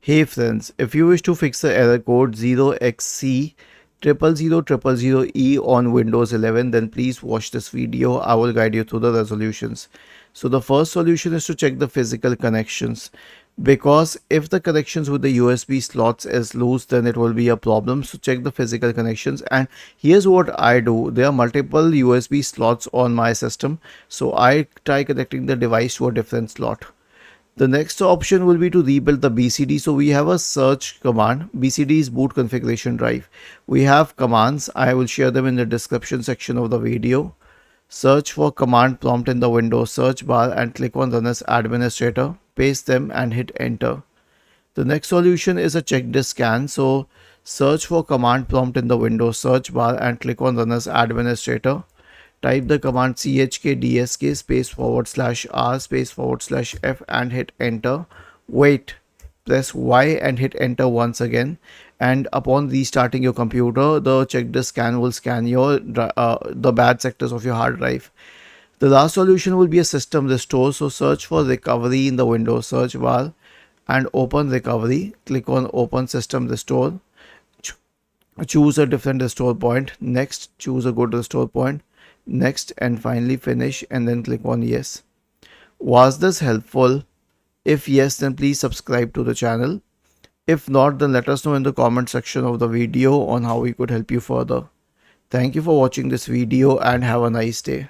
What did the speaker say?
Hey friends, if you wish to fix the error code 0xc000000e on Windows 11, then please watch this video. I will guide you through the resolutions. So the first solution is to check the physical connections, because if the connections with the USB slots is loose, then it will be a problem. So check the physical connections, and here's what I do. There are multiple USB slots on my system, so I try connecting the device to a different slot. The next option will be to rebuild the BCD. So we have a search command. BCD is boot configuration drive. We have commands. I will share them in the description section of the video. Search for command prompt in the Windows search bar and click on run as administrator. Paste them and hit enter. The next solution is a check disk scan. So search for command prompt in the Windows search bar and click on run as administrator. Type the command chkdsk /r /f and hit enter. Wait, press Y and hit enter once again, and upon restarting your computer, the check disk scan will scan the bad sectors of your hard drive. The last solution will be a system restore. So search for recovery in the Windows search bar and open recovery. Click on open system restore. Choose a different restore point. Next, choose a good restore point. Next, and finally finish, and then click on yes. Was this helpful? If yes, then please subscribe to the channel. If not, then let us know in the comment section of the video on how we could help you further. Thank you for watching this video and have a nice day.